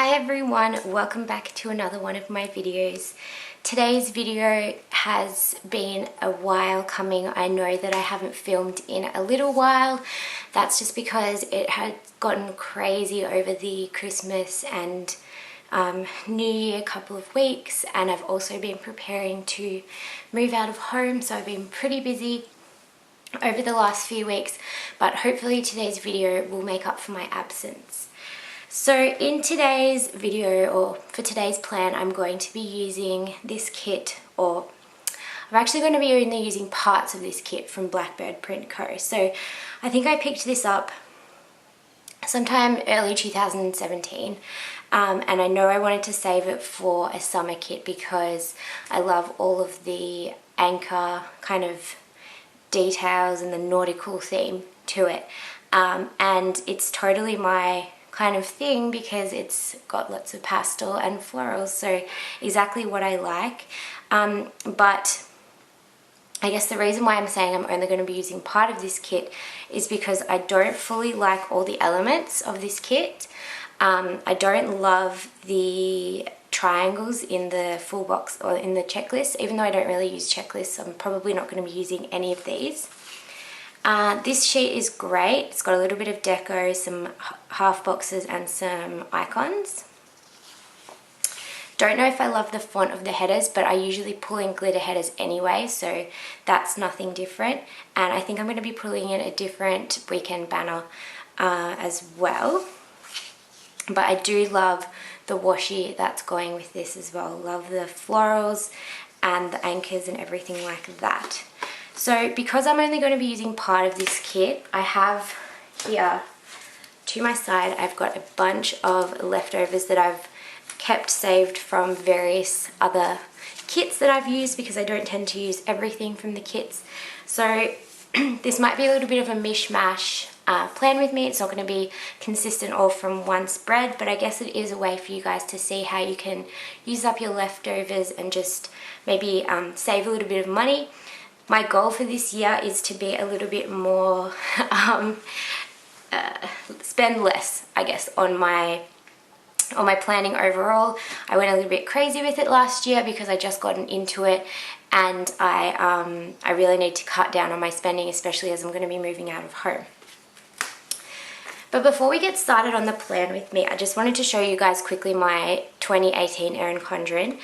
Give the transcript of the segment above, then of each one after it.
Hi everyone, welcome back to another one of my videos. Today's video has been a while coming. I know that I haven't filmed in a little while. That's just because it had gotten crazy over the Christmas and New Year couple of weeks, and I've also been preparing to move out of home, so I've been pretty busy over the last few weeks, but hopefully today's video will make up for my absence. So in today's video, or for today's plan, I'm going to be using this kit, or I'm actually going to be only using parts of this kit from Blackbird Print Co. So I think I picked this up sometime early 2017, and I know I wanted to save it for a summer kit because I love all of the anchor kind of details and the nautical theme to it, and it's totally my kind of thing because it's got lots of pastel and florals, so exactly what I like. But I guess the reason why I'm saying I'm only going to be using part of this kit is because I don't fully like all the elements of this kit. I don't love the triangles in the full box or in the checklist. Even though I don't really use checklists, I'm probably not going to be using any of these. This sheet is great. It's got a little bit of deco, some half boxes and some icons. Don't know if I love the font of the headers, but I usually pull in glitter headers anyway, so that's nothing different. And I think I'm going to be pulling in a different weekend banner as well. But I do love the washi that's going with this as well. Love the florals and the anchors and everything like that. So because I'm only going to be using part of this kit, I have here to my side, I've got a bunch of leftovers that I've kept saved from various other kits that I've used, because I don't tend to use everything from the kits. So this might be a little bit of a mishmash plan with me. It's not going to be consistent all from one spread, but I guess it is a way for you guys to see how you can use up your leftovers and just maybe save a little bit of money. My goal for this year is to be a little bit more, spend less, I guess, on my planning overall. I went a little bit crazy with it last year because I just gotten into it, and I really need to cut down on my spending, especially as I'm going to be moving out of home. But before we get started on the plan with me, I just wanted to show you guys quickly my 2018 Erin Condren.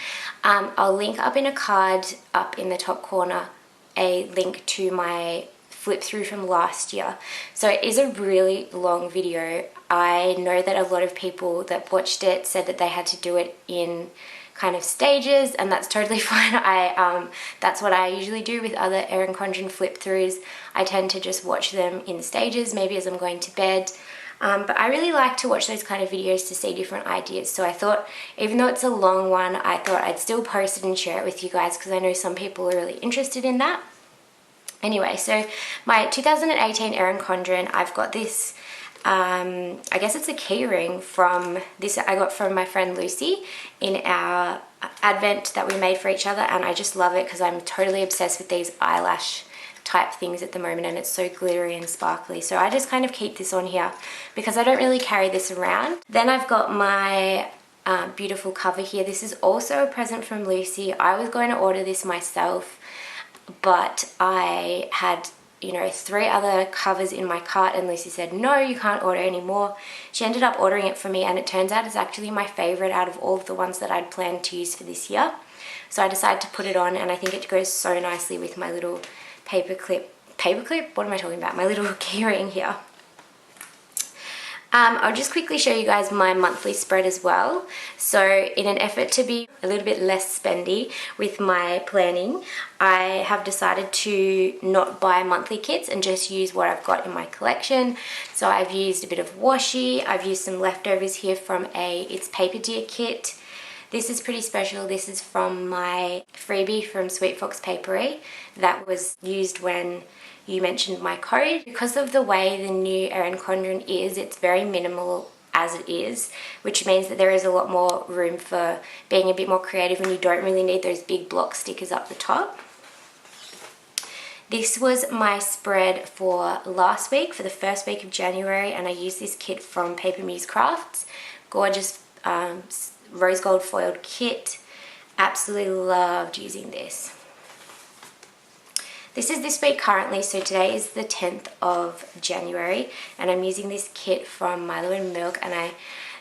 I'll link up in a card up in the top corner a link to my flip through from last year. So it is a really long video. I know that a lot of people that watched it said that they had to do it in kind of stages, and that's totally fine. That's what I usually do with other Erin Condren flip throughs. I tend to just watch them in stages, maybe as I'm going to bed. But I really like to watch those kind of videos to see different ideas. So I thought, even though it's a long one, I thought I'd still post it and share it with you guys, because I know some people are really interested in that. Anyway, so my 2018 Erin Condren, I've got this, I guess it's a key ring from this, I got from my friend Lucy in our advent that we made for each other, and I just love it because I'm totally obsessed with these eyelash type things at the moment, and it's so glittery and sparkly. So I just kind of keep this on here because I don't really carry this around. Then I've got my beautiful cover here. This is also a present from Lucy. I was going to order this myself, but I had, 3 other covers in my cart, and Lucy said, no, you can't order anymore. She ended up ordering it for me, and it turns out it's actually my favorite out of all of the ones that I'd planned to use for this year. So I decided to put it on, and I think it goes so nicely with my little paperclip, what am I talking about? My little keyring here. I'll just quickly show you guys my monthly spread as well. So in an effort to be a little bit less spendy with my planning, I have decided to not buy monthly kits and just use what I've got in my collection. So I've used a bit of washi, I've used some leftovers here from It's Paper Dear kit. This is pretty special. This is from my freebie from Sweet Fox Papery that was used when you mentioned my code. Because of the way the new Erin Condren is, it's very minimal as it is, which means that there is a lot more room for being a bit more creative, and you don't really need those big block stickers up the top. This was my spread for last week, for the first week of January, and I used this kit from Paper Muse Crafts. Gorgeous rose gold foiled kit. Absolutely loved using this. This is this week currently, so today is the 10th of January, and I'm using this kit from Milo and Milk, and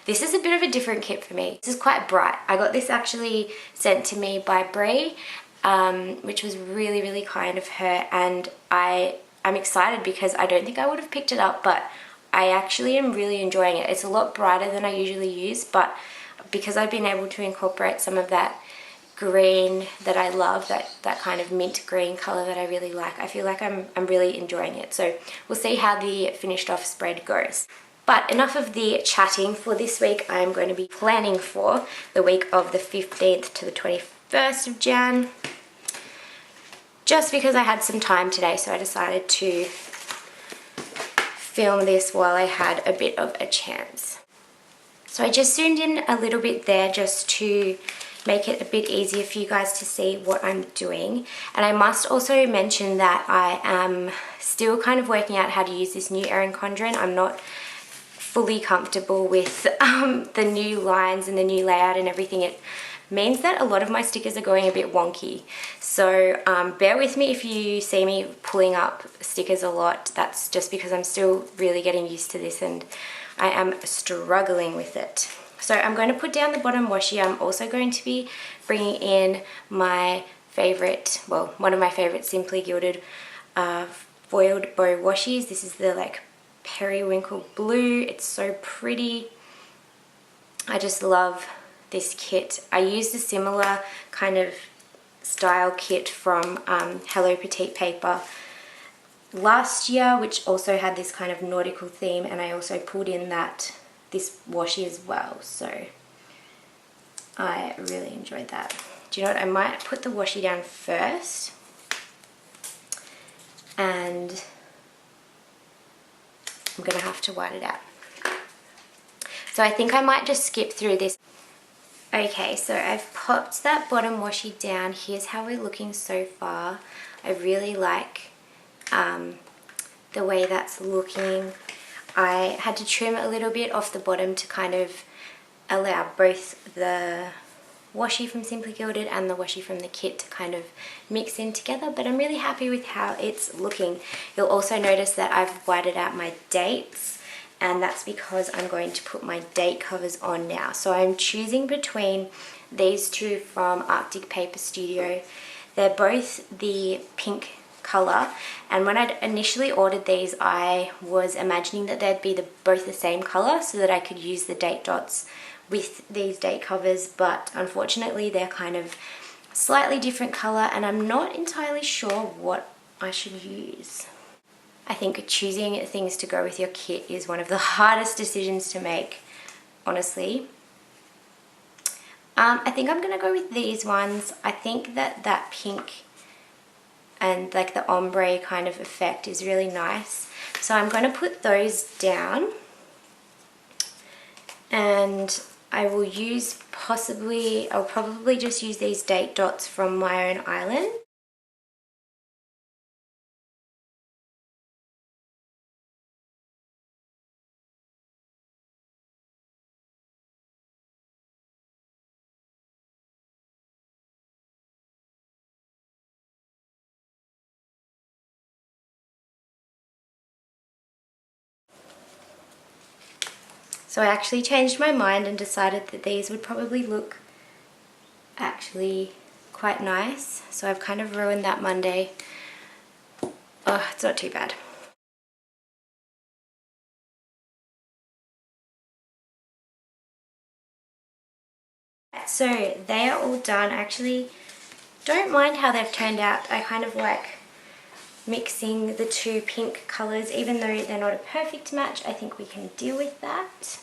this is a bit of a different kit for me. This is quite bright. I got this actually sent to me by Brie, which was really, really kind of her, and I'm excited because I don't think I would have picked it up, but I actually am really enjoying it. It's a lot brighter than I usually use, but because I've been able to incorporate some of that green that I love, that kind of mint green color that I really like, I feel like I'm really enjoying it. So we'll see how the finished off spread goes. But enough of the chatting. For this week, I'm going to be planning for the week of the 15th to the 21st of Jan. Just because I had some time today, so I decided to film this while I had a bit of a chance. So I just zoomed in a little bit there just to make it a bit easier for you guys to see what I'm doing. And I must also mention that I am still kind of working out how to use this new Erin Condren. I'm not fully comfortable with the new lines and the new layout and everything. It means that a lot of my stickers are going a bit wonky. So bear with me if you see me pulling up stickers a lot. That's just because I'm still really getting used to this and I am struggling with it. So I'm going to put down the bottom washi. I'm also going to be bringing in my favorite, well, one of my favorite Simply Gilded foiled bow washies. This is the like periwinkle blue. It's so pretty. I just love this kit. I used a similar kind of style kit from Hello Petite Paper last year, which also had this kind of nautical theme, and I also pulled in this washi as well, so I really enjoyed that. Do you know what, I might put the washi down first and I'm gonna have to white it out. So I think I might just skip through this. Okay, so I've popped that bottom washi down. Here's how we're looking so far. I really like the way that's looking. I had to trim a little bit off the bottom to kind of allow both the washi from Simply Gilded and the washi from the kit to kind of mix in together, but I'm really happy with how it's looking. You'll also notice that I've whited out my dates, and that's because I'm going to put my date covers on now. So I'm choosing between these two from Arctic Paper Studio. They're both the pink color, and when I initially ordered these, I was imagining that they'd be both the same color so that I could use the date dots with these date covers, but unfortunately they're kind of slightly different color and I'm not entirely sure what I should use. I think choosing things to go with your kit is one of the hardest decisions to make, honestly. I think I'm gonna go with these ones. I think that pink and like the ombre kind of effect is really nice. So I'm going to put those down, and I will use I'll probably just use these date dots from My Own Island. So I actually changed my mind and decided that these would probably look actually quite nice. So I've kind of ruined that Monday. Oh, it's not too bad. So they are all done. I actually don't mind how they've turned out. I kind of like mixing the two pink colours, even though they're not a perfect match. I think we can deal with that.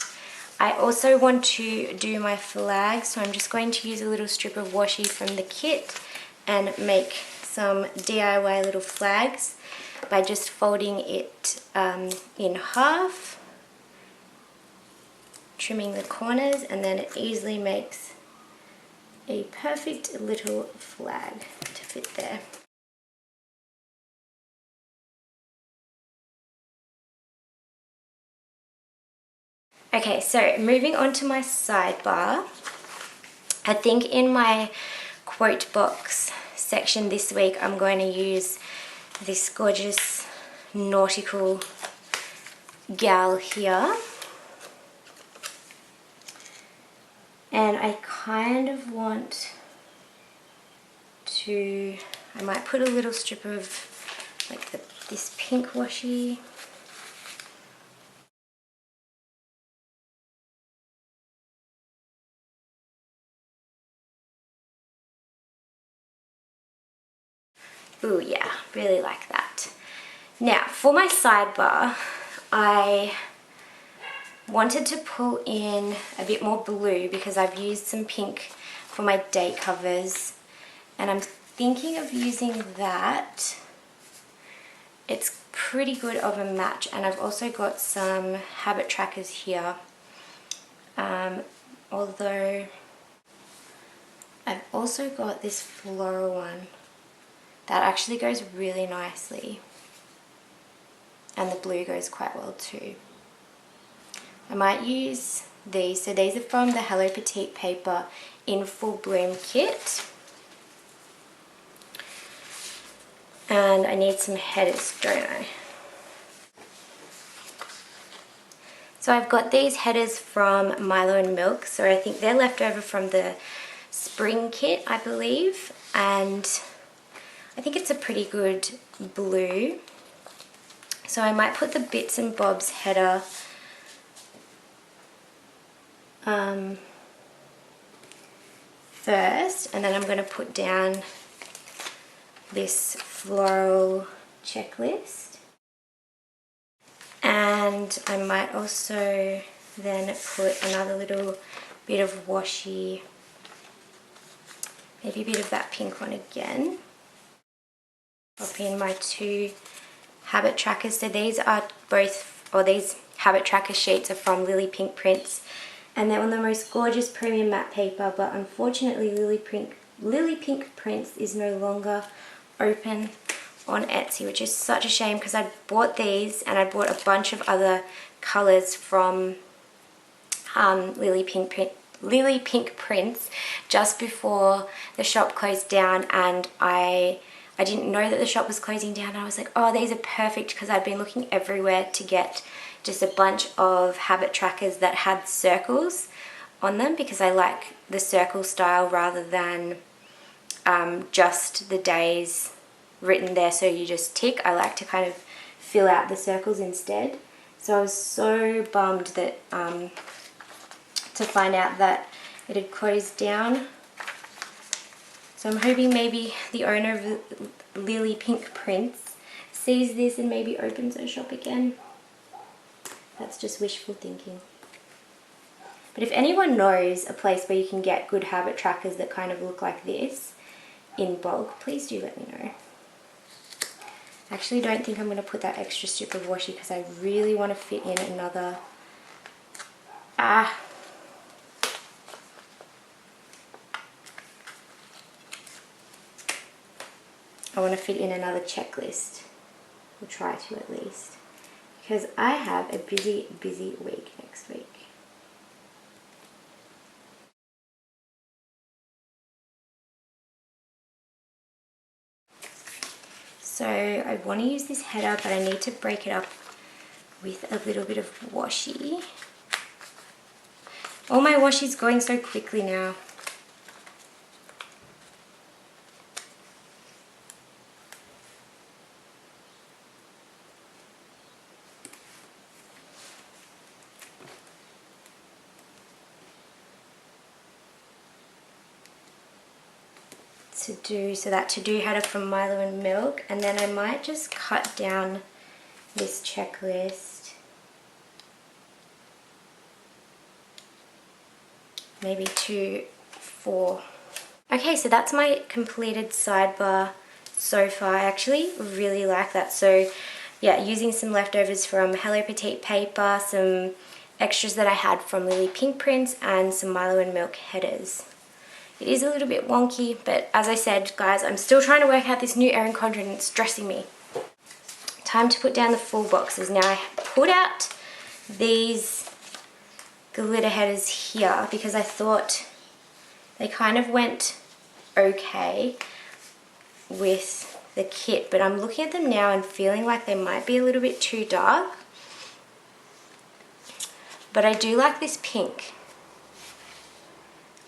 I also want to do my flag, so I'm just going to use a little strip of washi from the kit and make some DIY little flags by just folding it in half, trimming the corners, and then it easily makes a perfect little flag to fit there. Okay, so moving on to my sidebar. I think in my quote box section this week, I'm going to use this gorgeous nautical gal here. And I kind of want to, I might put a little strip of like this pink washi. Ooh, yeah, really like that. Now, for my sidebar, I wanted to pull in a bit more blue because I've used some pink for my date covers, and I'm thinking of using that. It's pretty good of a match, and I've also got some habit trackers here. Although I've also got this floral one that actually goes really nicely, and the blue goes quite well too. I might use these. So these are from the Hello Petite Paper in Full Bloom kit. And I need some headers, don't I? So I've got these headers from Milo and Milk. So I think they're left over from the spring kit, I believe. And I think it's a pretty good blue. So I might put the Bits and Bobs header first, and then I'm going to put down this floral checklist. And I might also then put another little bit of washi, maybe a bit of that pink one again. Pop in my two habit trackers. So these are both, or these habit tracker sheets are from Lily Pink Prints, and they're on the most gorgeous premium matte paper, but unfortunately Lily Pink Prints is no longer open on Etsy, which is such a shame because I bought these and I bought a bunch of other colours from Lily Pink Prints just before the shop closed down, and I didn't know that the shop was closing down. I was like, oh, these are perfect, because I'd been looking everywhere to get just a bunch of habit trackers that had circles on them, because I like the circle style rather than just the days written there so you just tick. I like to kind of fill out the circles instead. So I was so bummed that to find out that it had closed down. So I'm hoping maybe the owner of Lily Pink Prints sees this and maybe opens her shop again. That's just wishful thinking. But if anyone knows a place where you can get good habit trackers that kind of look like this in bulk, please do let me know. I actually don't think I'm going to put that extra strip of washi because I really want to fit in another... I want to fit in another checklist. We'll try to at least. Because I have a busy, busy week next week. So I want to use this header, but I need to break it up with a little bit of washi. All my washi's going so quickly now. So that to-do header from Milo and Milk, and then I might just cut down this checklist, maybe to 4. Okay, so that's my completed sidebar so far. I actually really like that. So yeah, using some leftovers from Hello Petite Paper, some extras that I had from Lily Pink Prints, and some Milo and Milk headers. It is a little bit wonky, but as I said, guys, I'm still trying to work out this new Erin Condren and it's stressing me. Time to put down the full boxes. Now I pulled out these glitter headers here because I thought they kind of went okay with the kit, but I'm looking at them now and feeling like they might be a little bit too dark. But I do like this pink.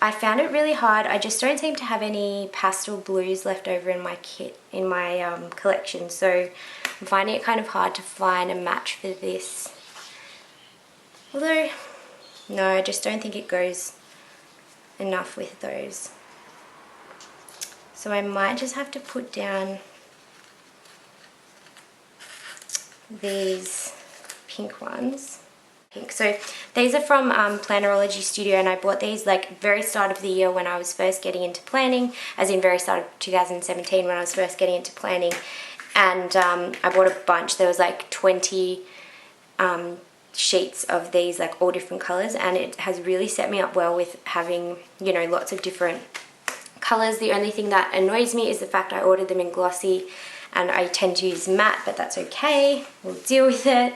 I found it really hard. I just don't seem to have any pastel blues left over in my kit, in my collection. So I'm finding it kind of hard to find a match for this. Although, no, I just don't think it goes enough with those. So I might just have to put down these pink ones. So these are from Plannerology Studio, and I bought these like very start of the year when I was first getting into planning, as in very start of 2017 when I was first getting into planning. And I bought a bunch. There was like 20 sheets of these, like all different colors, and it has really set me up well with having, you know, lots of different colors. The only thing that annoys me is the fact I ordered them in glossy, and I tend to use matte, but that's okay. We'll deal with it.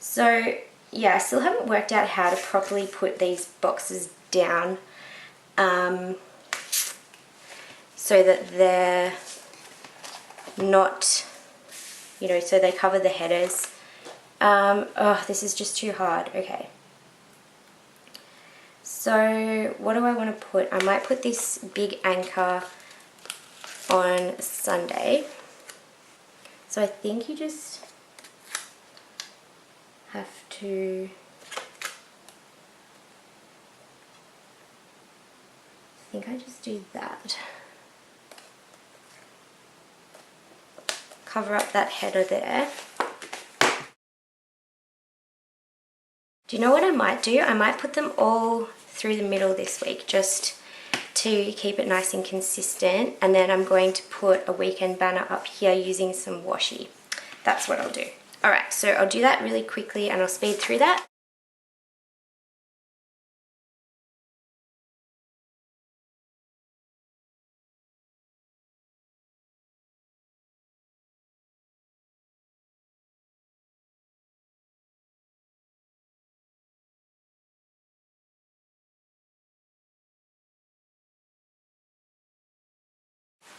So yeah, I still haven't worked out how to properly put these boxes down so that they're not, you know, so they cover the headers. Oh, this is just too hard. Okay. So what do I want to put? I might put this big anchor on Sunday. So I think you just have to I just do that. Cover up that header there. Do you know what I might do? I might put them all through the middle this week just to keep it nice and consistent, and then I'm going to put a weekend banner up here using some washi. That's what I'll do. Alright, so I'll do that really quickly and I'll speed through that.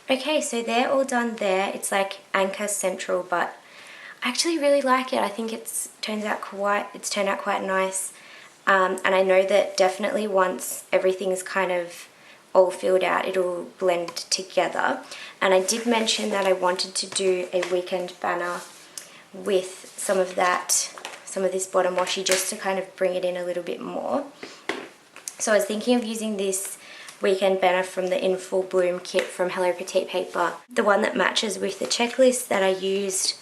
Okay, so they're all done there. It's like anchor central, but I actually really like it. I think it's turned out quite nice. And I know that definitely once everything's kind of all filled out, it'll blend together. And I did mention that I wanted to do a weekend banner with some of this bottom washi just to kind of bring it in a little bit more. So I was thinking of using this weekend banner from the In Full Bloom kit from Hello Petite Paper, the one that matches with the checklist that I used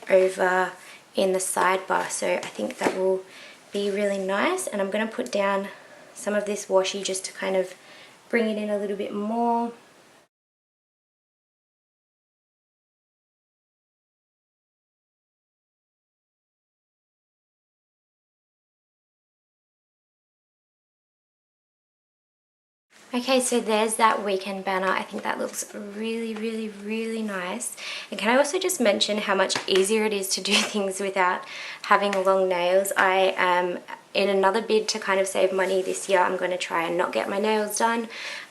over in the sidebar. So I think that will be really nice, and I'm going to put down some of this washi just to kind of bring it in a little bit more. Okay, so there's that weekend banner. I think that looks really, really, really nice. And can I also just mention how much easier it is to do things without having long nails? I am in another bid to kind of save money this year. I'm going to try and not get my nails done.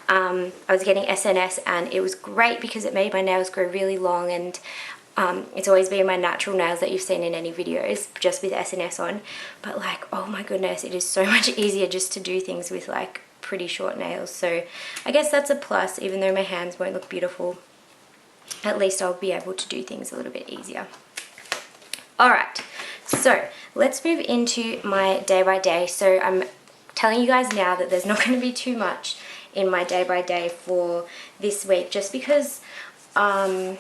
I was getting SNS and it was great because it made my nails grow really long, and it's always been my natural nails that you've seen in any videos just with SNS on. But like, oh my goodness, it is so much easier just to do things with like pretty short nails. So I guess that's a plus. Even though my hands won't look beautiful, at least I'll be able to do things a little bit easier. Alright, so let's move into my day by day. So I'm telling you guys now that there's not going to be too much in my day by day for this week, just because like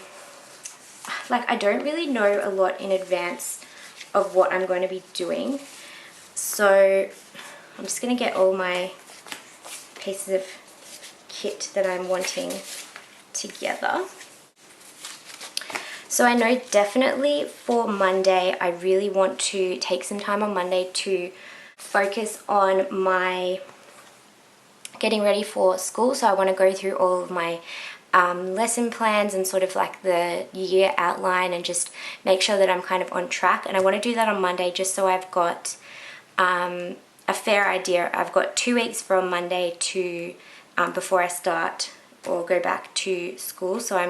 I don't really know a lot in advance of what I'm going to be doing. So I'm just going to get all my pieces of kit that I'm wanting together. So I know definitely for Monday, I really want to take some time on Monday to focus on my getting ready for school. So I want to go through all of my lesson plans and sort of like the year outline and just make sure that I'm kind of on track. And I want to do that on Monday just so I've got a fair idea. I've got 2 weeks from Monday to before I start or go back to school, so I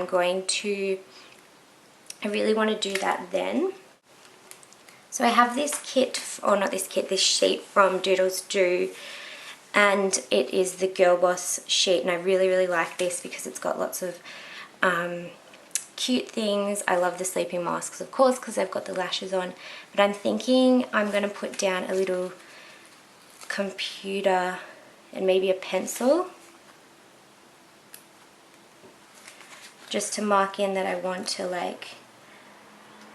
really want to do that then. So I have this kit, or not this kit, this sheet from Doodles Do, and it is the Girl Boss sheet, and I really like this because it's got lots of cute things. I love the sleeping masks, of course, because I've got the lashes on, but I'm thinking I'm going to put down a little computer and maybe a pencil just to mark in that I want to like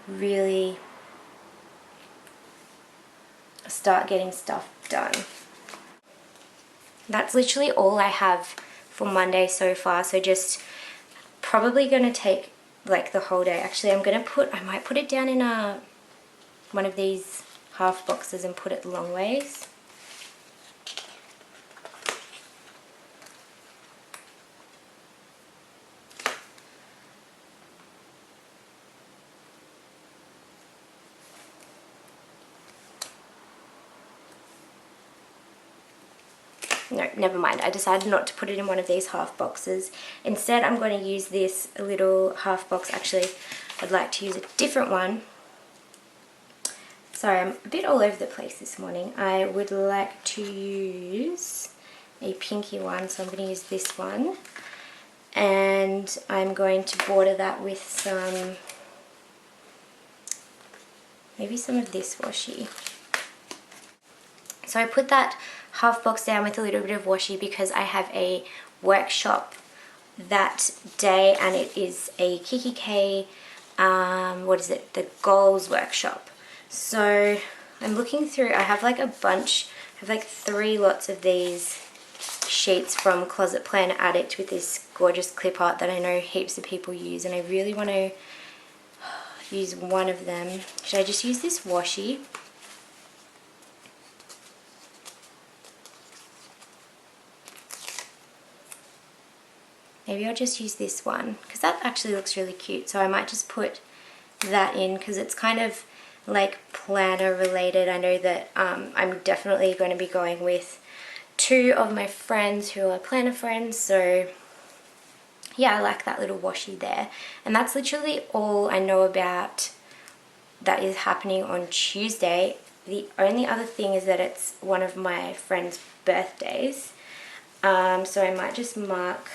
really start getting stuff done. That's literally all I have for Monday so far, so just probably going to take like the whole day. Actually, I might put it down in one of these half boxes and put it long ways. No, never mind. I decided not to put it in one of these half boxes. Instead, I'm going to use this little half box. Actually, I'd like to use a different one. Sorry, I'm a bit all over the place this morning. I would like to use a pinky one, so I'm going to use this one. And I'm going to border that with maybe some of this washi. So I put that half box down with a little bit of washi because I have a workshop that day, and it is a kikki.K, the goals workshop. So I'm looking through, I have like a bunch, I have like 3 lots of these sheets from Closet Planner Addict with this gorgeous clip art that I know heaps of people use, and I really want to use one of them. Should I just use this washi? Maybe I'll just use this one because that actually looks really cute. So I might just put that in because it's kind of like planner related. I know that I'm definitely going to be going with 2 of my friends who are planner friends. So yeah, I like that little washi there. And that's literally all I know about that is happening on Tuesday. The only other thing is that it's one of my friends' birthdays. So I might just mark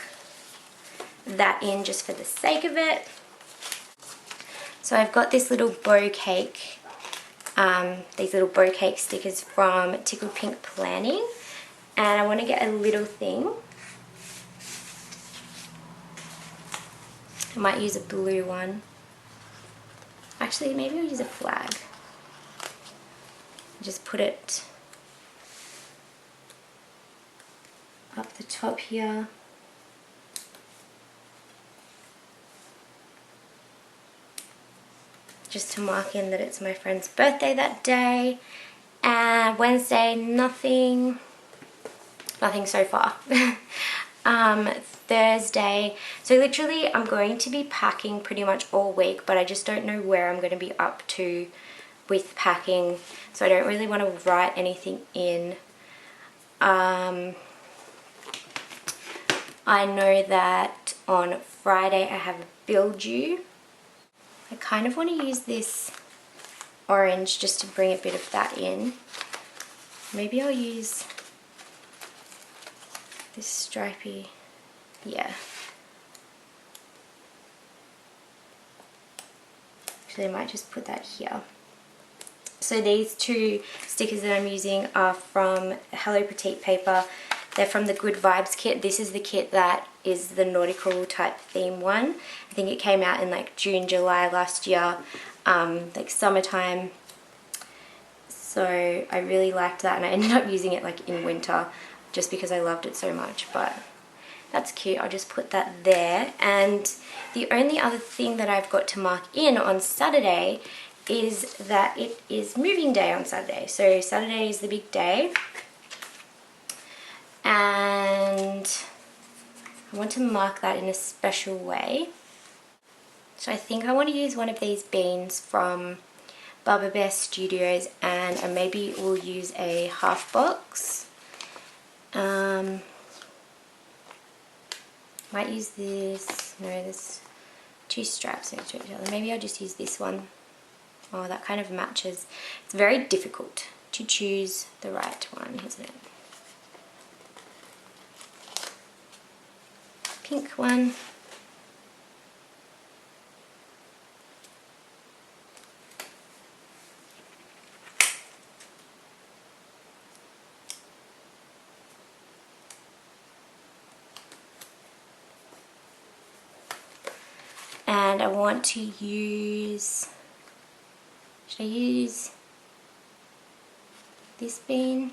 that in just for the sake of it. So I've got this little bow cake, these little bow cake stickers from Tickled Pink Planning, and I want to get a little thing. I might use a blue one. Actually, maybe I'll use a flag. Just put it up the top here. Just to mark in that it's my friend's birthday that day. And Wednesday, nothing so far. Thursday, so literally I'm going to be packing pretty much all week, but I just don't know where I'm going to be up to with packing, so I don't really want to write anything in. I know that on Friday I have a bill due. I kind of want to use this orange just to bring a bit of that in. Maybe I'll use this stripy, yeah. Actually, I might just put that here. So these 2 stickers that I'm using are from Hello Petite Paper. They're from the Good Vibes kit. This is the kit that is the nautical type theme one. I think it came out in like June, July last year, like summertime. So I really liked that, and I ended up using it like in winter just because I loved it so much. But that's cute. I'll just put that there. And the only other thing that I've got to mark in on Saturday is that it is moving day on Saturday. So Saturday is the big day. And I want to mark that in a special way. So I think I want to use one of these beans from Baba Bear Studios, and I maybe will use a half box. Might use this. No, there's 2 straps next to each other. Maybe I'll just use this one. Oh, that kind of matches. It's very difficult to choose the right one, isn't it? Pink one. And I want to use, should I use this bean?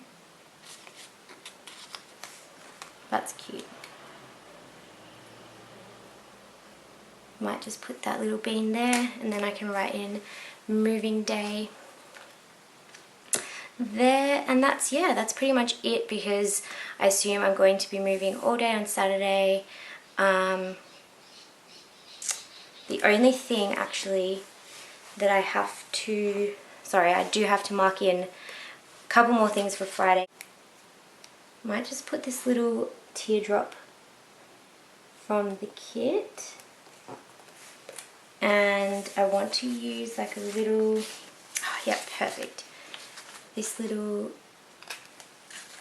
That's cute. Might just put that little bean there, and then I can write in moving day there, and that's, yeah, that's pretty much it, because I assume I'm going to be moving all day on Saturday. The only thing actually that I have to, I do have to mark in a couple more things for Friday. Might just put this little teardrop from the kit, and I want to use like a little, oh yeah, perfect, this little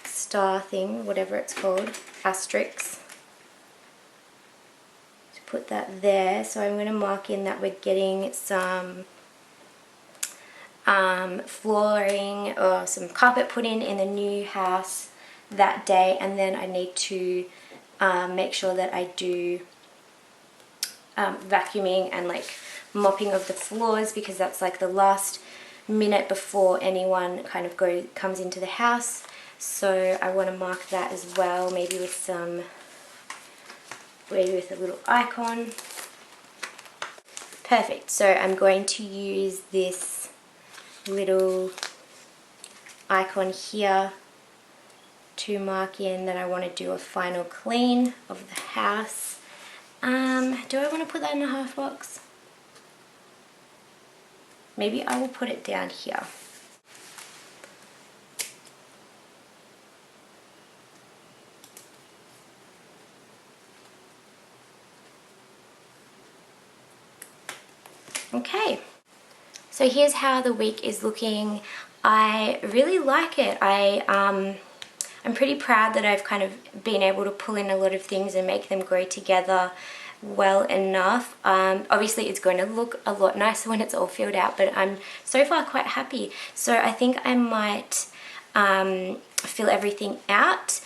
star thing, whatever it's called, asterisk, to put that there. So I'm going to mark in that we're getting some flooring or some carpet put in the new house that day, and then I need to make sure that I do vacuuming and like mopping of the floors, because that's like the last minute before anyone kind of comes into the house. So I want to mark that as well, maybe with a little icon. Perfect. So I'm going to use this little icon here to mark in that I want to do a final clean of the house. Do I want to put that in a half box? Maybe I will put it down here. Okay, so here's how the week is looking. I really like it. I'm pretty proud that I've kind of been able to pull in a lot of things and make them grow together well enough. Obviously it's going to look a lot nicer when it's all filled out, but I'm so far quite happy. So I think I might fill everything out.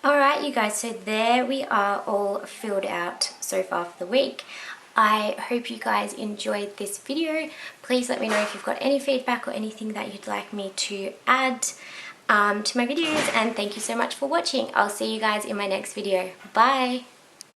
Alright you guys, so there we are, all filled out so far for the week. I hope you guys enjoyed this video. Please let me know if you've got any feedback or anything that you'd like me to add to my videos, and thank you so much for watching. I'll see you guys in my next video. Bye!